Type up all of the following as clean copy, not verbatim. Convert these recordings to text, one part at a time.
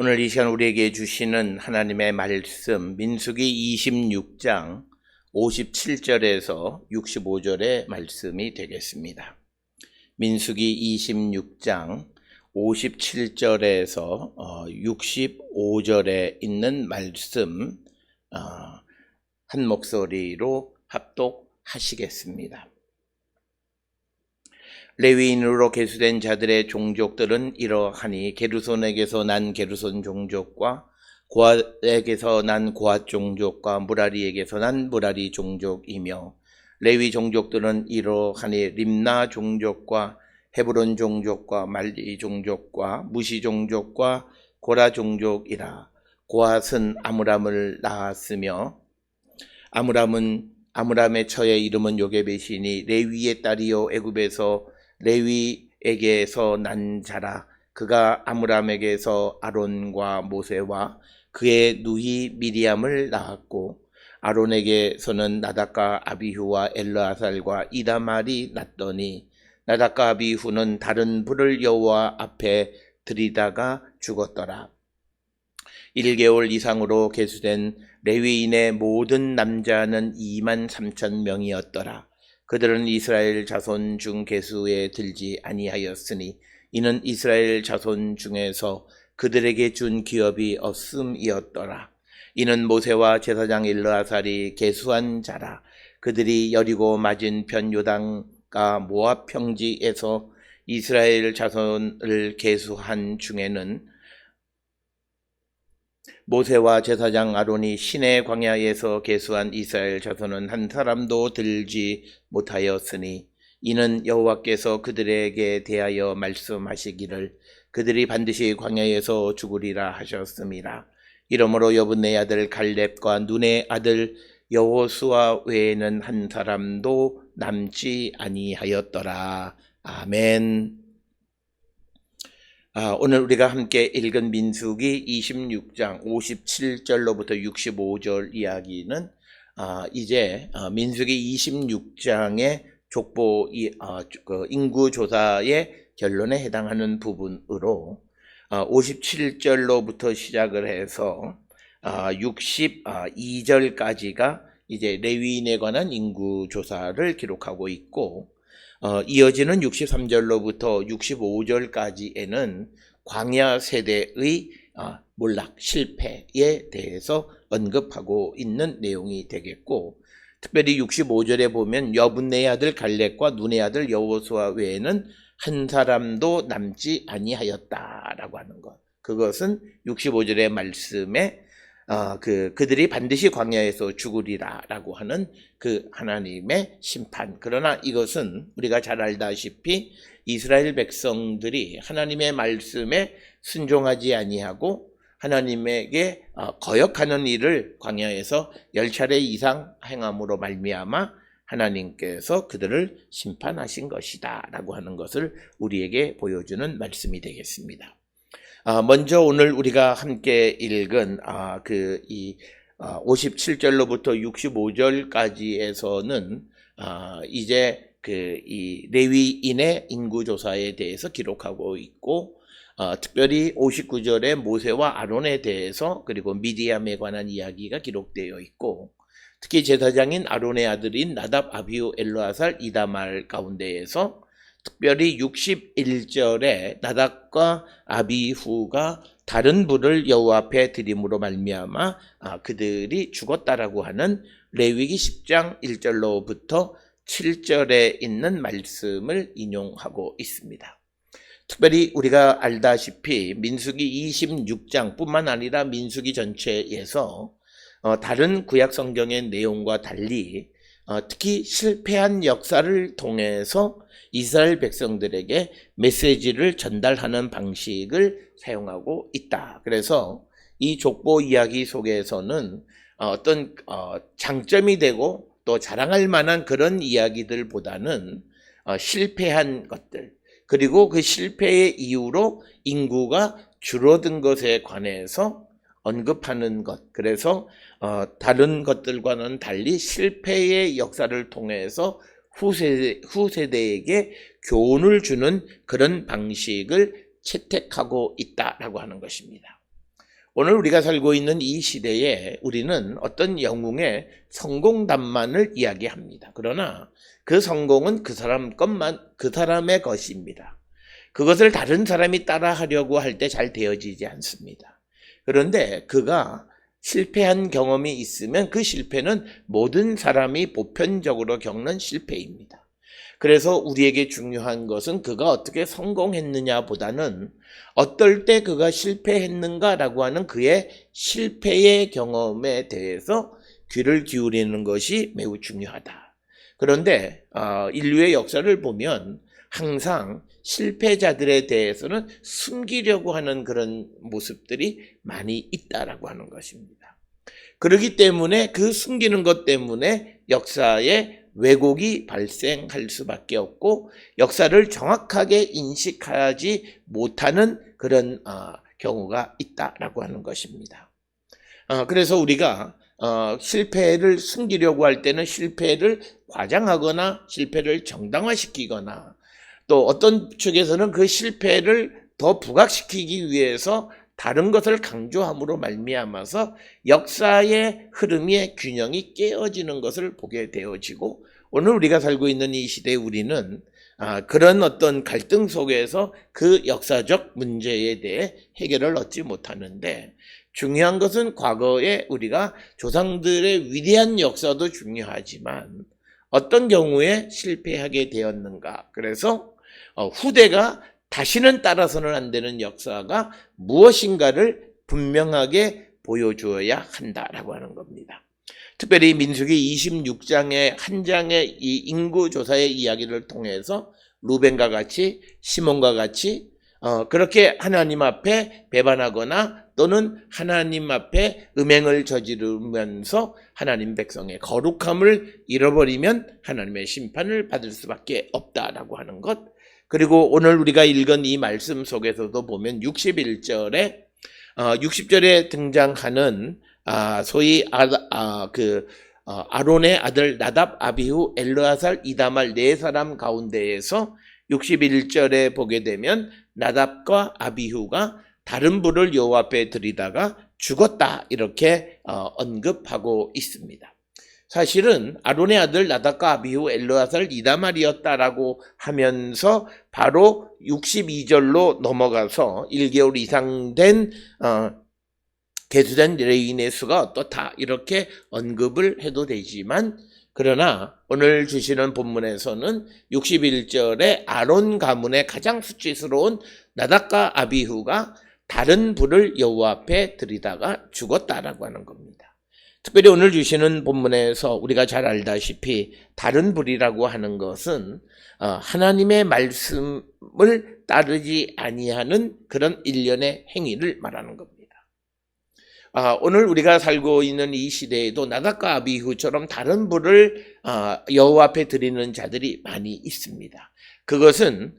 오늘 이 시간 우리에게 주시는 하나님의 말씀, 민수기 26장 57절에서 65절의 말씀이 되겠습니다. 민수기 26장 57절에서 65절에 있는 말씀 한 목소리로 합독하시겠습니다. 레위인으로 계수된 자들의 종족들은 이러하니 게르손에게서 난 게르손 종족과 고앗에게서 난 고앗 종족과 무라리에게서 난 무라리 종족이며, 레위 종족들은 이러하니 림나 종족과 헤브론 종족과 말리 종족과 무시 종족과 고라 종족이라. 고앗은 아므람을 낳았으며 아므람의 처의 이름은 요게벳이니 레위의 딸이요 애굽에서 레위에게서 난 자라. 그가 아므람에게서 아론과 모세와 그의 누이 미리암을 낳았고, 아론에게서는 나답과 아비후와 엘르아살과 이다말이 났더니, 나답과 아비후는 다른 불을 여호와 앞에 들이다가 죽었더라. 1개월 이상으로 계수된 레위인의 모든 남자는 23,000명이었더라. 그들은 이스라엘 자손 중 계수에 들지 아니하였으니 이는 이스라엘 자손 중에서 그들에게 준 기업이 없음이었더라. 이는 모세와 제사장 엘르아살이 계수한 자라. 그들이 여리고 맞은편 요단가 모압 평지에서 이스라엘 자손을 계수한 중에는 모세와 제사장 아론이 시내 광야에서 계수한 이스라엘 자손은 한 사람도 들지 못하였으니, 이는 여호와께서 그들에게 대하여 말씀하시기를 그들이 반드시 광야에서 죽으리라 하셨습니다. 이러므로 여분네 아들 갈렙과 눈의 아들 여호수아 외에는 한 사람도 남지 아니하였더라. 아멘. 오늘 우리가 함께 읽은 민수기 26장 57절로부터 65절 이야기는 이제 민수기 26장의 족보 인구조사의 결론에 해당하는 부분으로 57절로부터 시작을 해서 62절까지가 이제 레위인에 관한 인구조사를 기록하고 있고, 이어지는 63절로부터 65절까지에는 광야 세대의 몰락, 실패에 대해서 언급하고 있는 내용이 되겠고, 특별히 65절에 보면 여분네 아들 갈렙과 눈의 아들 여호수아 외에는 한 사람도 남지 아니하였다라고 하는 것. 그것은 65절의 말씀에 그들이 반드시 광야에서 죽으리라라고 하는 그 하나님의 심판. 그러나 이것은 우리가 잘 알다시피 이스라엘 백성들이 하나님의 말씀에 순종하지 아니하고 하나님에게 거역하는 일을 광야에서 10차례 이상 행함으로 말미암아 하나님께서 그들을 심판하신 것이다 라고 하는 것을 우리에게 보여주는 말씀이 되겠습니다. 먼저 오늘 우리가 함께 읽은 57절로부터 65절까지에서는 이제 이 레위인의 인구조사에 대해서 기록하고 있고, 특별히 59절에 모세와 아론에 대해서 그리고 미디암에 관한 이야기가 기록되어 있고, 특히 제사장인 아론의 아들인 나답, 아비후, 엘르아살, 이다말 가운데에서 특별히 61절에 나답과 아비후가 다른 불을 여호와 앞에 드림으로 말미암아 그들이 죽었다라고 하는 레위기 10장 1절로부터 7절에 있는 말씀을 인용하고 있습니다. 특별히 우리가 알다시피 민수기 26장 뿐만 아니라 민수기 전체에서 다른 구약 성경의 내용과 달리 특히 실패한 역사를 통해서 이스라엘 백성들에게 메시지를 전달하는 방식을 사용하고 있다. 그래서 이 족보 이야기 속에서는 어떤 장점이 되고 또 자랑할 만한 그런 이야기들보다는 실패한 것들, 그리고 그 실패의 이유로 인구가 줄어든 것에 관해서 언급하는 것. 그래서 다른 것들과는 달리 실패의 역사를 통해서 후세대에게 교훈을 주는 그런 방식을 채택하고 있다라고 하는 것입니다. 오늘 우리가 살고 있는 이 시대에 우리는 어떤 영웅의 성공담만을 이야기합니다. 그러나 그 성공은 그 사람의 것입니다. 그것을 다른 사람이 따라하려고 할 때 잘 되어지지 않습니다. 그런데 그가 실패한 경험이 있으면 그 실패는 모든 사람이 보편적으로 겪는 실패입니다. 그래서 우리에게 중요한 것은 그가 어떻게 성공했느냐 보다는 어떨 때 그가 실패했는가라고 하는 그의 실패의 경험에 대해서 귀를 기울이는 것이 매우 중요하다. 그런데 인류의 역사를 보면 항상 실패자들에 대해서는 숨기려고 하는 그런 모습들이 많이 있다라고 하는 것입니다. 그렇기 때문에 그 숨기는 것 때문에 역사에 왜곡이 발생할 수밖에 없고 역사를 정확하게 인식하지 못하는 그런 경우가 있다라고 하는 것입니다. 그래서 우리가 실패를 숨기려고 할 때는 실패를 과장하거나 실패를 정당화시키거나 또 어떤 측에서는 그 실패를 더 부각시키기 위해서 다른 것을 강조함으로 말미암아서 역사의 흐름의 균형이 깨어지는 것을 보게 되어지고 오늘 우리가 살고 있는 이 시대에 우리는 그런 어떤 갈등 속에서 그 역사적 문제에 대해 해결을 얻지 못하는데 중요한 것은 과거에 우리가 조상들의 위대한 역사도 중요하지만 어떤 경우에 실패하게 되었는가. 그래서 후대가 다시는 따라서는 안 되는 역사가 무엇인가를 분명하게 보여주어야 한다라고 하는 겁니다. 특별히 민수기 26장의 한 장의 이 인구조사의 이야기를 통해서 루벤과 같이 시몬과 같이 그렇게 하나님 앞에 배반하거나 또는 하나님 앞에 음행을 저지르면서 하나님 백성의 거룩함을 잃어버리면 하나님의 심판을 받을 수밖에 없다라고 하는 것. 그리고 오늘 우리가 읽은 이 말씀 속에서도 보면 60절에 등장하는 소위 아론의 아들 나답, 아비후, 엘르아살, 이다말 네 사람 가운데에서 61절에 보게 되면 나답과 아비후가 다른 불을 여호와 앞에 드리다가 죽었다 이렇게 언급하고 있습니다. 사실은 아론의 아들 나답과 아비후, 엘르아살, 이다말이었다라고 하면서 바로 62절로 넘어가서 1개월 이상 된 계수된 레위인의 수가 어떻다 이렇게 언급을 해도 되지만 그러나 오늘 주시는 본문에서는 61절에 아론 가문의 가장 수치스러운 나답과 아비후가 다른 불을 여호와 앞에 드리다가 죽었다라고 하는 겁니다. 특별히 오늘 주시는 본문에서 우리가 잘 알다시피 다른 불이라고 하는 것은 하나님의 말씀을 따르지 아니하는 그런 일련의 행위를 말하는 겁니다. 오늘 우리가 살고 있는 이 시대에도 나답과 아비후처럼 다른 불을 여호와 앞에 드리는 자들이 많이 있습니다. 그것은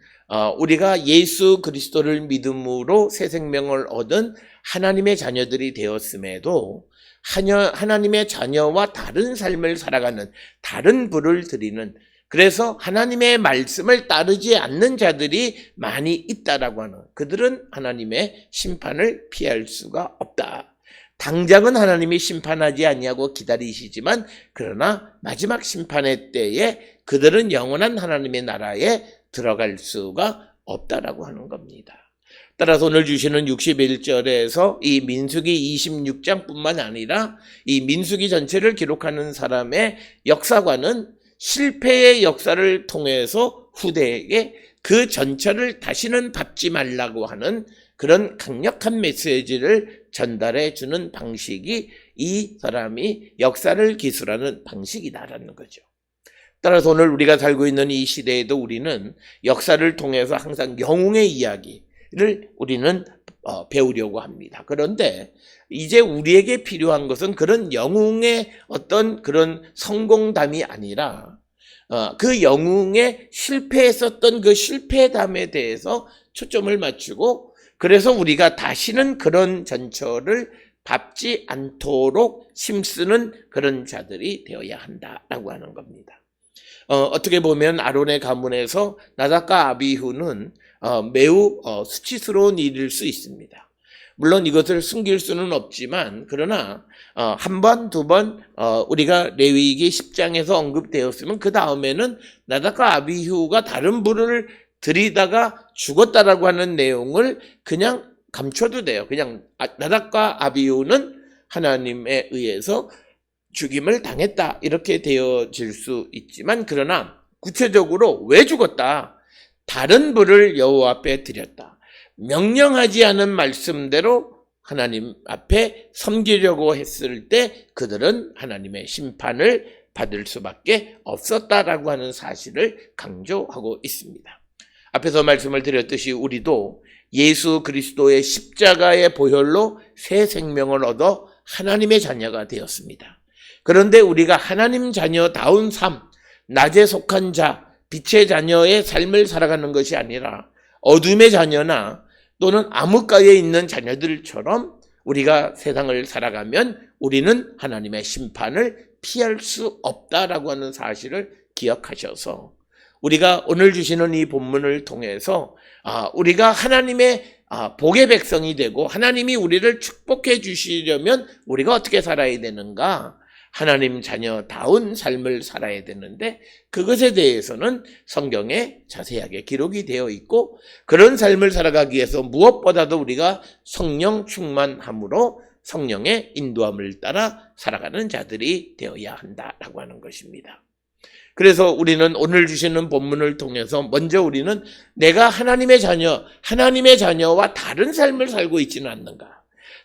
우리가 예수 그리스도를 믿음으로 새 생명을 얻은 하나님의 자녀들이 되었음에도 하나님의 자녀와 다른 삶을 살아가는 다른 불을 드리는 그래서 하나님의 말씀을 따르지 않는 자들이 많이 있다라고 하는 그들은 하나님의 심판을 피할 수가 없다. 당장은 하나님이 심판하지 아니하고 기다리시지만 그러나 마지막 심판의 때에 그들은 영원한 하나님의 나라에 들어갈 수가 없다라고 하는 겁니다. 따라서 오늘 주시는 61절에서 이 민수기 26장뿐만 아니라 이 민수기 전체를 기록하는 사람의 역사관은 실패의 역사를 통해서 후대에게 그 전철을 다시는 밟지 말라고 하는 그런 강력한 메시지를 전달해 주는 방식이 이 사람이 역사를 기술하는 방식이다라는 거죠. 따라서 오늘 우리가 살고 있는 이 시대에도 우리는 역사를 통해서 항상 영웅의 이야기를 우리는 배우려고 합니다. 그런데 이제 우리에게 필요한 것은 그런 영웅의 어떤 그런 성공담이 아니라 그 영웅의 실패했었던 그 실패담에 대해서 초점을 맞추고 그래서 우리가 다시는 그런 전철을 밟지 않도록 힘쓰는 그런 자들이 되어야 한다라고 하는 겁니다. 어떻게 보면 아론의 가문에서 나답과 아비후는 매우 수치스러운 일일 수 있습니다. 물론 이것을 숨길 수는 없지만 그러나 한 번, 두 번 우리가 레위기 10장에서 언급되었으면 그 다음에는 나답과 아비후가 다른 불을 들이다가 죽었다라고 하는 내용을 그냥 감춰도 돼요. 그냥 나답과 아비후는 하나님에 의해서 죽임을 당했다 이렇게 되어질 수 있지만 그러나 구체적으로 왜 죽었다? 다른 불을 여호와 앞에 드렸다. 명령하지 않은 말씀대로 하나님 앞에 섬기려고 했을 때 그들은 하나님의 심판을 받을 수밖에 없었다라고 하는 사실을 강조하고 있습니다. 앞에서 말씀을 드렸듯이 우리도 예수 그리스도의 십자가의 보혈로 새 생명을 얻어 하나님의 자녀가 되었습니다. 그런데 우리가 하나님 자녀다운 삶, 낮에 속한 자, 빛의 자녀의 삶을 살아가는 것이 아니라 어둠의 자녀나 또는 암흑가에 있는 자녀들처럼 우리가 세상을 살아가면 우리는 하나님의 심판을 피할 수 없다라고 하는 사실을 기억하셔서 우리가 오늘 주시는 이 본문을 통해서 우리가 하나님의 복의 백성이 되고 하나님이 우리를 축복해 주시려면 우리가 어떻게 살아야 되는가? 하나님 자녀다운 삶을 살아야 되는데 그것에 대해서는 성경에 자세하게 기록이 되어 있고 그런 삶을 살아가기 위해서 무엇보다도 우리가 성령 충만함으로 성령의 인도함을 따라 살아가는 자들이 되어야 한다라고 하는 것입니다. 그래서 우리는 오늘 주시는 본문을 통해서 먼저 우리는 내가 하나님의 자녀와 다른 삶을 살고 있지는 않는가.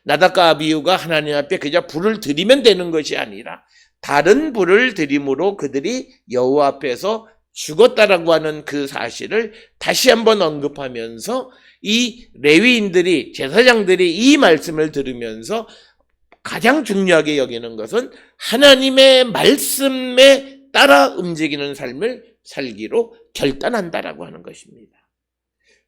나답과 아비후가 하나님 앞에 그저 불을 드리면 되는 것이 아니라 다른 불을 드림으로 그들이 여호와 앞에서 죽었다라고 하는 그 사실을 다시 한번 언급하면서 이 레위인들이 제사장들이 이 말씀을 들으면서 가장 중요하게 여기는 것은 하나님의 말씀에 따라 움직이는 삶을 살기로 결단한다라고 하는 것입니다.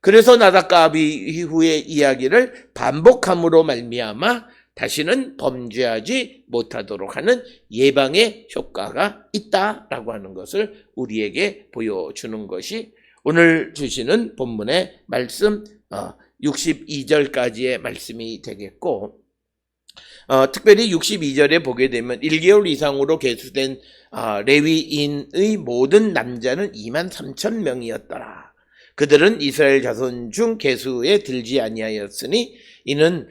그래서 나답과 아비후의 이야기를 반복함으로 말미암아 다시는 범죄하지 못하도록 하는 예방의 효과가 있다라고 하는 것을 우리에게 보여주는 것이 오늘 주시는 본문의 말씀 62절까지의 말씀이 되겠고 특별히 62절에 보게 되면 1개월 이상으로 계수된 레위인의 모든 남자는 23,000명이었더라. 그들은 이스라엘 자손 중 계수에 들지 아니하였으니 이는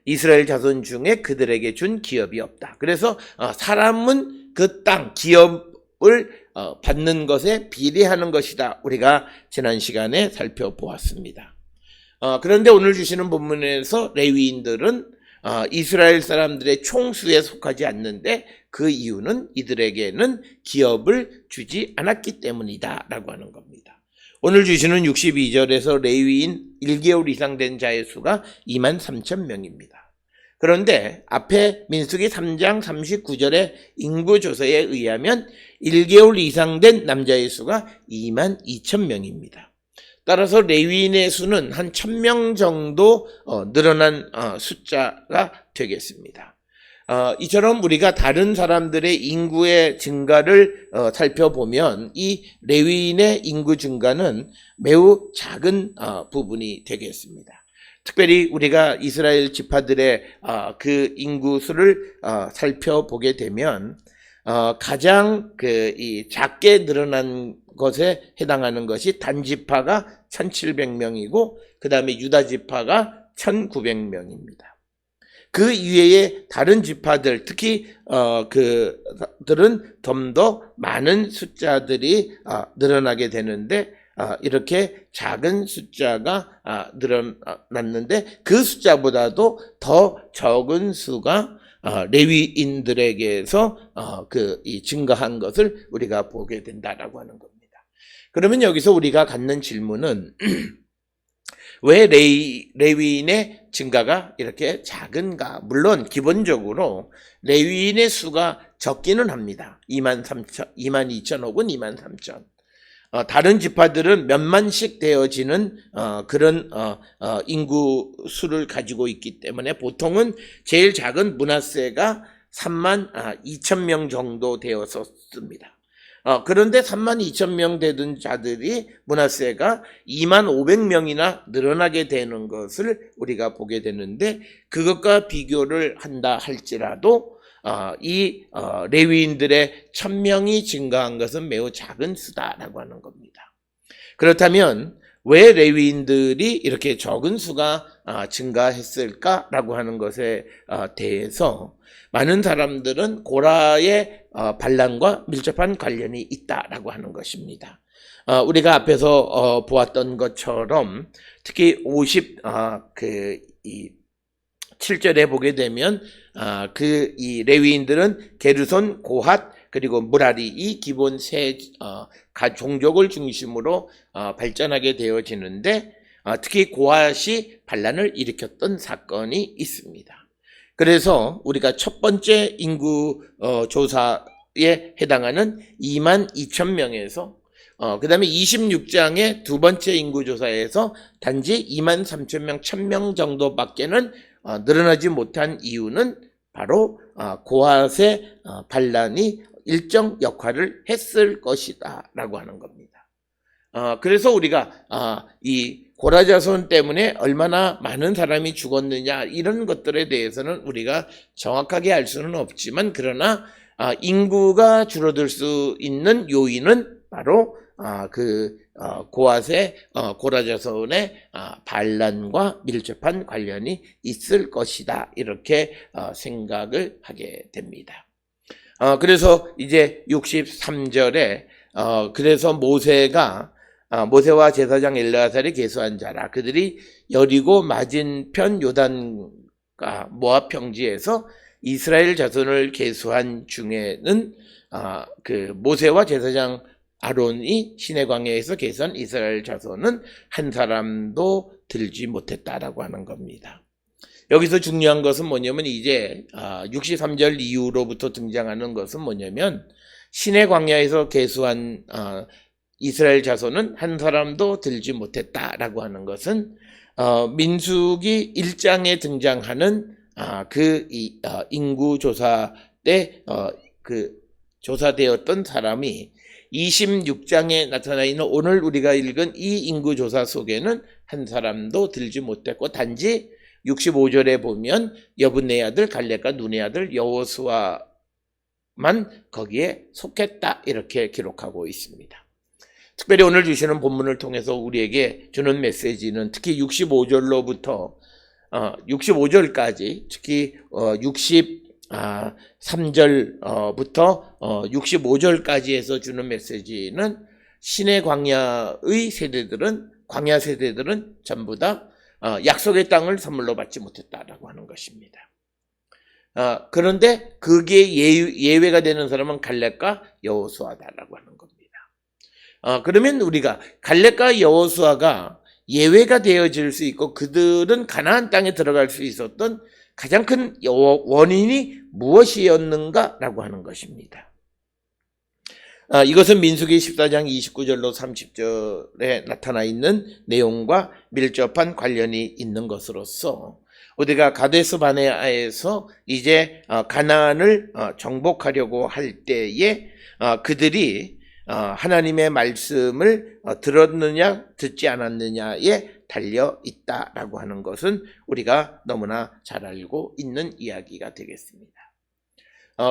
이스라엘 자손 중에 그들에게 준 기업이 없다. 그래서 사람은 그 땅 기업을 받는 것에 비례하는 것이다. 우리가 지난 시간에 살펴보았습니다. 그런데 오늘 주시는 본문에서 레위인들은 이스라엘 사람들의 총수에 속하지 않는데 그 이유는 이들에게는 기업을 주지 않았기 때문이다 라고 하는 겁니다. 오늘 주시는 62절에서 레위인 1개월 이상 된 자의 수가 23,000명입니다. 그런데 앞에 민수기 3장 39절의 인구조사에 의하면 1개월 이상 된 남자의 수가 22,000명입니다. 따라서 레위인의 수는 한 1,000명 정도 늘어난 숫자가 되겠습니다. 이처럼 우리가 다른 사람들의 인구의 증가를 살펴보면 이 레위인의 인구 증가는 매우 작은 부분이 되겠습니다. 특별히 우리가 이스라엘 지파들의 그 인구 수를 살펴보게 되면 가장 이 작게 늘어난 것에 해당하는 것이 단 지파가 1,700명이고 그 다음에 유다 지파가 1,900명입니다. 그 이외에 다른 지파들, 특히 그들은 좀 더 많은 숫자들이 늘어나게 되는데 이렇게 작은 숫자가 늘어났는데 그 숫자보다도 더 적은 수가 레위인들에게서 이 증가한 것을 우리가 보게 된다라고 하는 겁니다. 그러면 여기서 우리가 갖는 질문은 왜 레위인의 증가가 이렇게 작은가? 물론 기본적으로 레위인의 수가 적기는 합니다. 22,000 혹은 23,000. 다른 지파들은 몇만씩 되어지는 그런 인구 수를 가지고 있기 때문에 보통은 제일 작은 므낫세가 32,000명 정도 되었었습니다. 그런데 32,000명 되던 자들이 므낫세가 25,000명이나 늘어나게 되는 것을 우리가 보게 되는데, 그것과 비교를 한다 할지라도 이 레위인들의 1,000명이 증가한 것은 매우 작은 수다라고 하는 겁니다. 그렇다면 왜 레위인들이 이렇게 적은 수가 증가했을까라고 하는 것에 대해서 많은 사람들은 고라의 반란과 밀접한 관련이 있다라고 하는 것입니다. 우리가 앞에서 보았던 것처럼 특히 7절에 보게 되면 이 레위인들은 게르손, 고핫, 그리고 무라리, 이 기본 세 종족을 중심으로 발전하게 되어지는데, 특히 고핫이 반란을 일으켰던 사건이 있습니다. 그래서 우리가 첫 번째 인구 조사에 해당하는 22,000명에서 그 다음에 26장의 두 번째 인구조사에서 단지 23,000명, 1,000명 정도밖에는 늘어나지 못한 이유는 바로 고핫의 반란이 일정 역할을 했을 것이다 라고 하는 겁니다. 그래서 우리가 이 고라 자손 때문에 얼마나 많은 사람이 죽었느냐, 이런 것들에 대해서는 우리가 정확하게 알 수는 없지만, 그러나 인구가 줄어들 수 있는 요인은 바로 고핫의 고라 자손의 반란과 밀접한 관련이 있을 것이다, 이렇게 생각을 하게 됩니다. 그래서 이제 63절에 그래서 모세와 제사장 엘르아살이 계수한 자라. 그들이 여리고 맞은편 요단과 모압 평지에서 이스라엘 자손을 계수한 중에는 모세와 제사장 아론이 시내 광야에서 계수한 이스라엘 자손은 한 사람도 들지 못했다라고 하는 겁니다. 여기서 중요한 것은 뭐냐면, 이제 63절 이후로부터 등장하는 것은 뭐냐면, 시내 광야에서 계수한 이스라엘 자손은 한 사람도 들지 못했다라고 하는 것은 민수기 1장에 등장하는 인구 조사 때 조사되었던 사람이 26장에 나타나 있는 오늘 우리가 읽은 이 인구 조사 속에는 한 사람도 들지 못했고, 단지 65절에 보면 여분네 아들 갈렙과 눈의 아들 여호수아만 거기에 속했다, 이렇게 기록하고 있습니다. 특별히 오늘 주시는 본문을 통해서 우리에게 주는 메시지는 특히 65절로부터 65절까지, 특히 63절부터 65절까지에서 주는 메시지는 신의 광야 세대들은 전부 다 약속의 땅을 선물로 받지 못했다라고 하는 것입니다. 그런데 그게 예외가 되는 사람은 갈렙과 여호수아다라고 하는 겁니다. 그러면 우리가 갈렙과 여호수아가 예외가 되어질 수 있고, 그들은 가나안 땅에 들어갈 수 있었던 가장 큰 원인이 무엇이었는가라고 하는 것입니다. 이것은 민수기 14장 29절로 30절에 나타나 있는 내용과 밀접한 관련이 있는 것으로서, 우리가 가데스 바네아에서 이제 가나안을 정복하려고 할 때에 그들이 하나님의 말씀을 들었느냐 듣지 않았느냐에 달려 있다라고 하는 것은 우리가 너무나 잘 알고 있는 이야기가 되겠습니다.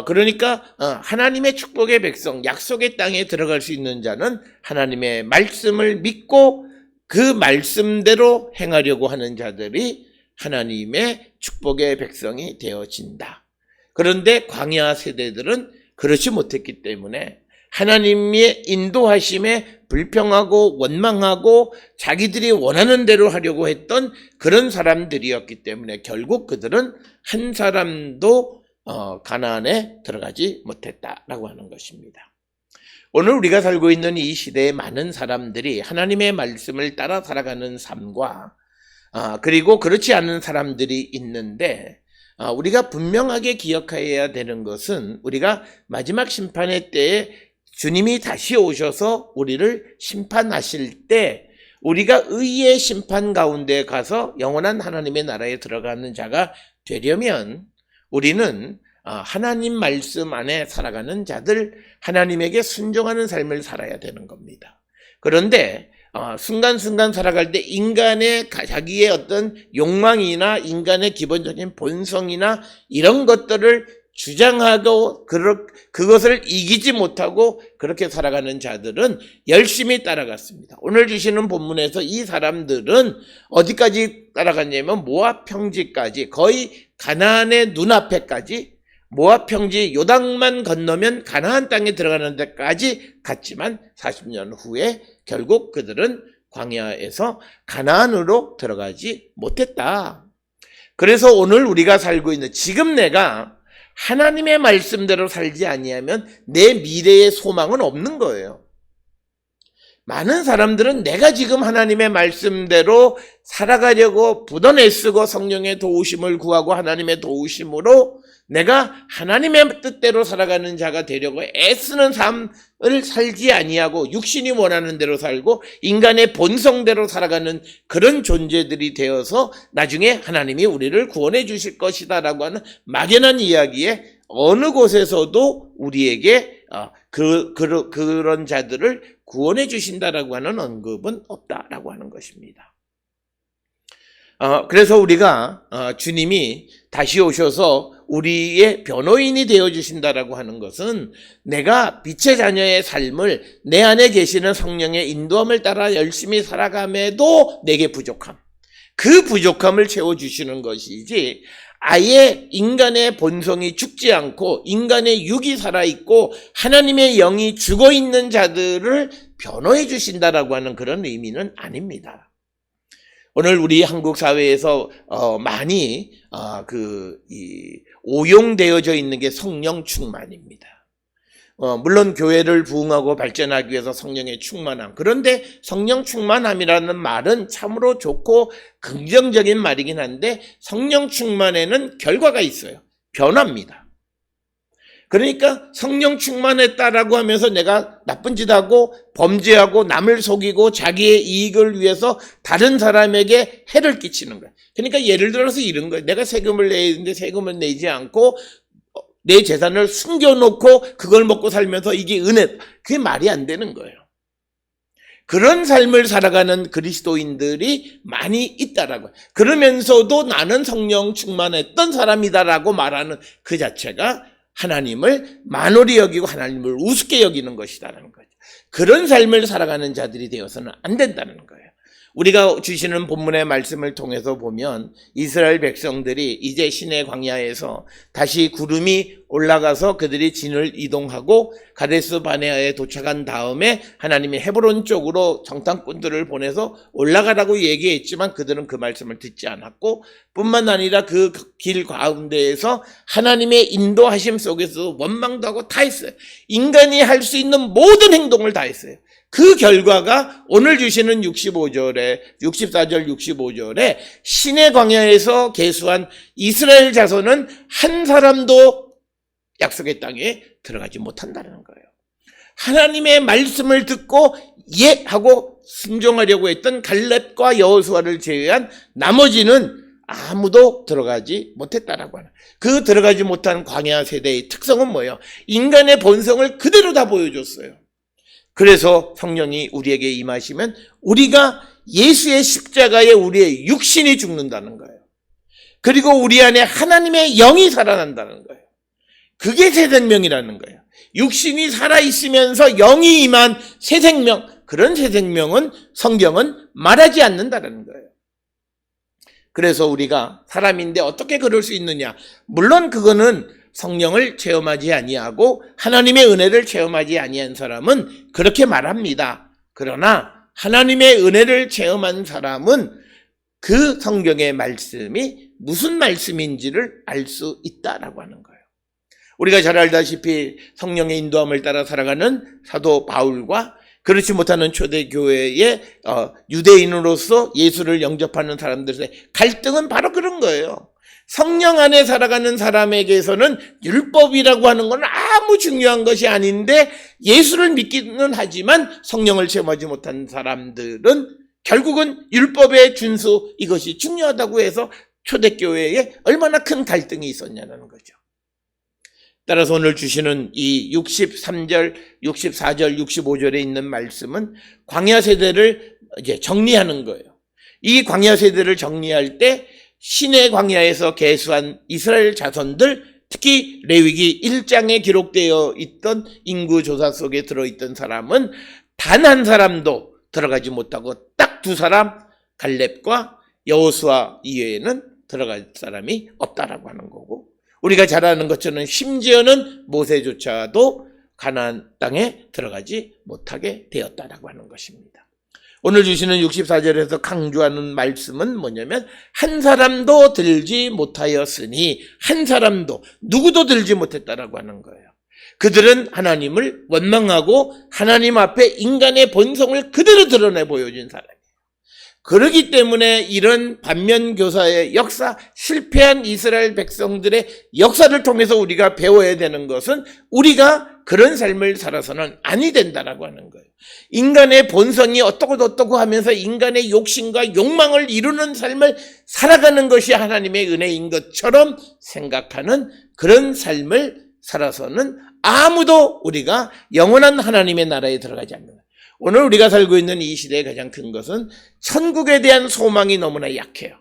그러니까 하나님의 축복의 백성, 약속의 땅에 들어갈 수 있는 자는 하나님의 말씀을 믿고 그 말씀대로 행하려고 하는 자들이 하나님의 축복의 백성이 되어진다. 그런데 광야 세대들은 그렇지 못했기 때문에 하나님의 인도하심에 불평하고 원망하고 자기들이 원하는 대로 하려고 했던 그런 사람들이었기 때문에 결국 그들은 한 사람도 가나안에 들어가지 못했다라고 하는 것입니다. 오늘 우리가 살고 있는 이 시대의 많은 사람들이 하나님의 말씀을 따라 살아가는 삶과 그리고 그렇지 않은 사람들이 있는데, 우리가 분명하게 기억해야 되는 것은 우리가 마지막 심판의 때에 주님이 다시 오셔서 우리를 심판하실 때 우리가 의의 심판 가운데 가서 영원한 하나님의 나라에 들어가는 자가 되려면 우리는 하나님 말씀 안에 살아가는 자들, 하나님에게 순종하는 삶을 살아야 되는 겁니다. 그런데 순간순간 살아갈 때 인간의 자기의 어떤 욕망이나 인간의 기본적인 본성이나 이런 것들을 주장하고 그것을 이기지 못하고 그렇게 살아가는 자들은 열심히 따라갔습니다. 오늘 주시는 본문에서 이 사람들은 어디까지 따라갔냐면 모압 평지까지, 거의 가나안의 눈앞에까지, 모압 평지 요단만 건너면 가나안 땅에 들어가는 데까지 갔지만 40년 후에 결국 그들은 광야에서 가나안으로 들어가지 못했다. 그래서 오늘 우리가 살고 있는, 지금 내가 하나님의 말씀대로 살지 아니하면 내 미래의 소망은 없는 거예요. 많은 사람들은 내가 지금 하나님의 말씀대로 살아가려고 부던 애쓰고 성령의 도우심을 구하고 하나님의 도우심으로 내가 하나님의 뜻대로 살아가는 자가 되려고 애쓰는 삶을 살지 아니하고 육신이 원하는 대로 살고 인간의 본성대로 살아가는 그런 존재들이 되어서 나중에 하나님이 우리를 구원해 주실 것이다라고 하는 막연한 이야기에 어느 곳에서도 우리에게 그런 자들을 구원해 주신다라고 하는 언급은 없다라고 하는 것입니다. 그래서 우리가 주님이 다시 오셔서 우리의 변호인이 되어주신다라고 하는 것은 내가 빛의 자녀의 삶을 내 안에 계시는 성령의 인도함을 따라 열심히 살아감에도 내게 부족함, 그 부족함을 채워주시는 것이지 아예 인간의 본성이 죽지 않고 인간의 육이 살아있고 하나님의 영이 죽어있는 자들을 변호해 주신다라고 하는 그런 의미는 아닙니다. 오늘 우리 한국 사회에서 많이 오용되어져 있는 게 성령 충만입니다. 물론 교회를 부흥하고 발전하기 위해서 성령의 충만함. 그런데 성령 충만함이라는 말은 참으로 좋고 긍정적인 말이긴 한데 성령 충만에는 결과가 있어요. 변화입니다. 그러니까 성령 충만했다라고 하면서 내가 나쁜 짓 하고 범죄하고 남을 속이고 자기의 이익을 위해서 다른 사람에게 해를 끼치는 거예요. 그러니까 예를 들어서 이런 거예요. 내가 세금을 내야 되는데 세금을 내지 않고 내 재산을 숨겨놓고 그걸 먹고 살면서 이게 은혜, 그게 말이 안 되는 거예요. 그런 삶을 살아가는 그리스도인들이 많이 있다라고. 그러면서도 나는 성령 충만했던 사람이다라고 말하는 그 자체가 하나님을 만홀히 여기고 하나님을 우습게 여기는 것이다라는 거죠. 그런 삶을 살아가는 자들이 되어서는 안 된다는 거예요. 우리가 주시는 본문의 말씀을 통해서 보면 이스라엘 백성들이 이제 시내 광야에서 다시 구름이 올라가서 그들이 진을 이동하고 가데스 바네아에 도착한 다음에 하나님이 헤브론 쪽으로 정탐꾼들을 보내서 올라가라고 얘기했지만 그들은 그 말씀을 듣지 않았고 뿐만 아니라 그 길 가운데에서 하나님의 인도하심 속에서 원망도 하고 다 했어요. 인간이 할 수 있는 모든 행동을 다 했어요. 그 결과가 오늘 주시는 64절, 65절에 시내 광야에서 계수한 이스라엘 자손은 한 사람도 약속의 땅에 들어가지 못한다는 거예요. 하나님의 말씀을 듣고 예 하고 순종하려고 했던 갈렙과 여호수아를 제외한 나머지는 아무도 들어가지 못했다라고 하는. 그 들어가지 못한 광야 세대의 특성은 뭐예요? 인간의 본성을 그대로 다 보여줬어요. 그래서 성령이 우리에게 임하시면 우리가 예수의 십자가에 우리의 육신이 죽는다는 거예요. 그리고 우리 안에 하나님의 영이 살아난다는 거예요. 그게 새 생명이라는 거예요. 육신이 살아있으면서 영이 임한 새 생명, 그런 새 생명은 성경은 말하지 않는다는 거예요. 그래서 우리가 사람인데 어떻게 그럴 수 있느냐? 물론 그거는 성령을 체험하지 아니하고 하나님의 은혜를 체험하지 아니한 사람은 그렇게 말합니다. 그러나 하나님의 은혜를 체험한 사람은 그 성경의 말씀이 무슨 말씀인지를 알 수 있다라고 하는 거예요. 우리가 잘 알다시피 성령의 인도함을 따라 살아가는 사도 바울과 그렇지 못하는 초대교회의 유대인으로서 예수를 영접하는 사람들의 갈등은 바로 그런 거예요. 성령 안에 살아가는 사람에게서는 율법이라고 하는 건 아무 중요한 것이 아닌데 예수를 믿기는 하지만 성령을 체험하지 못한 사람들은 결국은 율법의 준수, 이것이 중요하다고 해서 초대교회에 얼마나 큰 갈등이 있었냐는 거죠. 따라서 오늘 주시는 이 63절, 64절, 65절에 있는 말씀은 광야 세대를 이제 정리하는 거예요. 이 광야 세대를 정리할 때 시내 광야에서 계수한 이스라엘 자손들, 특히 레위기 1장에 기록되어 있던 인구조사 속에 들어있던 사람은 단 한 사람도 들어가지 못하고 딱 두 사람, 갈렙과 여호수아 이외에는 들어갈 사람이 없다라고 하는 거고, 우리가 잘 아는 것처럼 심지어는 모세조차도 가나안 땅에 들어가지 못하게 되었다라고 하는 것입니다. 오늘 주시는 64절에서 강조하는 말씀은 뭐냐면, 한 사람도 들지 못하였으니, 한 사람도, 누구도 들지 못했다라고 하는 거예요. 그들은 하나님을 원망하고 하나님 앞에 인간의 본성을 그대로 드러내 보여준 사람이에요. 그렇기 때문에 이런 반면교사의 역사, 실패한 이스라엘 백성들의 역사를 통해서 우리가 배워야 되는 것은, 우리가 그런 삶을 살아서는 아니 된다라고 하는 거예요. 인간의 본성이 어떠고 하면서 인간의 욕심과 욕망을 이루는 삶을 살아가는 것이 하나님의 은혜인 것처럼 생각하는 그런 삶을 살아서는 아무도 우리가 영원한 하나님의 나라에 들어가지 않는 거예요. 오늘 우리가 살고 있는 이 시대의 가장 큰 것은 천국에 대한 소망이 너무나 약해요.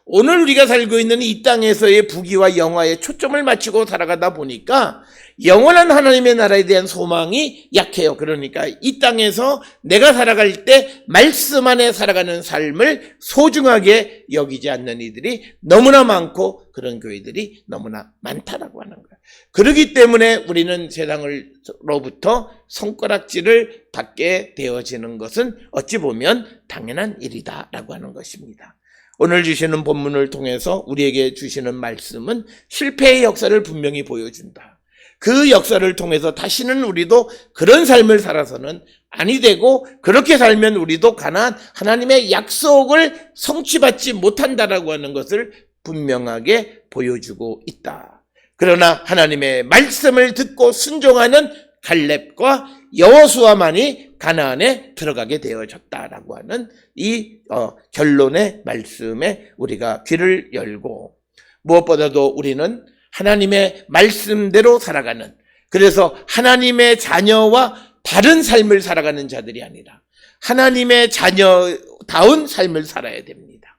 오늘 우리가 살고 있는 이 땅에서의 부귀와 영화에 초점을 맞추고 살아가다 보니까 영원한 하나님의 나라에 대한 소망이 약해요. 그러니까 이 땅에서 내가 살아갈 때 말씀 안에 살아가는 삶을 소중하게 여기지 않는 이들이 너무나 많고, 그런 교회들이 너무나 많다라고 하는 거예요. 그렇기 때문에 우리는 세상으로부터 손가락질을 받게 되어지는 것은 어찌 보면 당연한 일이다라고 하는 것입니다. 오늘 주시는 본문을 통해서 우리에게 주시는 말씀은 실패의 역사를 분명히 보여준다. 그 역사를 통해서 다시는 우리도 그런 삶을 살아서는 아니 되고, 그렇게 살면 우리도 가나안 하나님의 약속을 성취받지 못한다라고 하는 것을 분명하게 보여주고 있다. 그러나 하나님의 말씀을 듣고 순종하는 갈렙과 여호수아만이 가나안에 들어가게 되어졌다라고 하는 이 결론의 말씀에 우리가 귀를 열고, 무엇보다도 우리는 하나님의 말씀대로 살아가는, 그래서 하나님의 자녀와 다른 삶을 살아가는 자들이 아니라 하나님의 자녀다운 삶을 살아야 됩니다.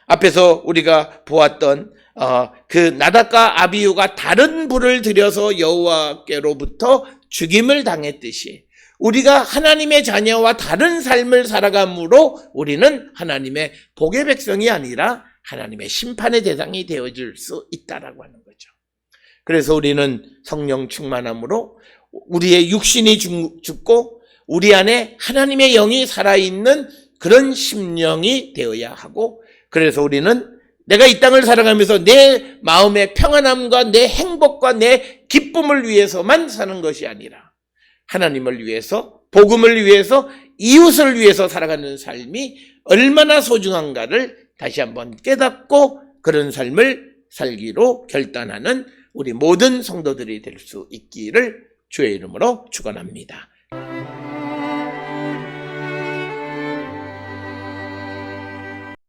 앞에서 우리가 보았던 그 나답과 아비후가 다른 불을 들여서 여호와께로부터 죽임을 당했듯이, 우리가 하나님의 자녀와 다른 삶을 살아감으로 우리는 하나님의 복의 백성이 아니라 하나님의 심판의 대상이 되어줄 수 있다라고 하는 거죠. 그래서 우리는 성령 충만함으로 우리의 육신이 죽고 우리 안에 하나님의 영이 살아있는 그런 심령이 되어야 하고, 그래서 우리는 내가 이 땅을 살아가면서 내 마음의 평안함과 내 행복과 내 기쁨을 위해서만 사는 것이 아니라 하나님을 위해서, 복음을 위해서, 이웃을 위해서 살아가는 삶이 얼마나 소중한가를 다시 한번 깨닫고 그런 삶을 살기로 결단하는 우리 모든 성도들이 될 수 있기를 주의 이름으로 축원합니다.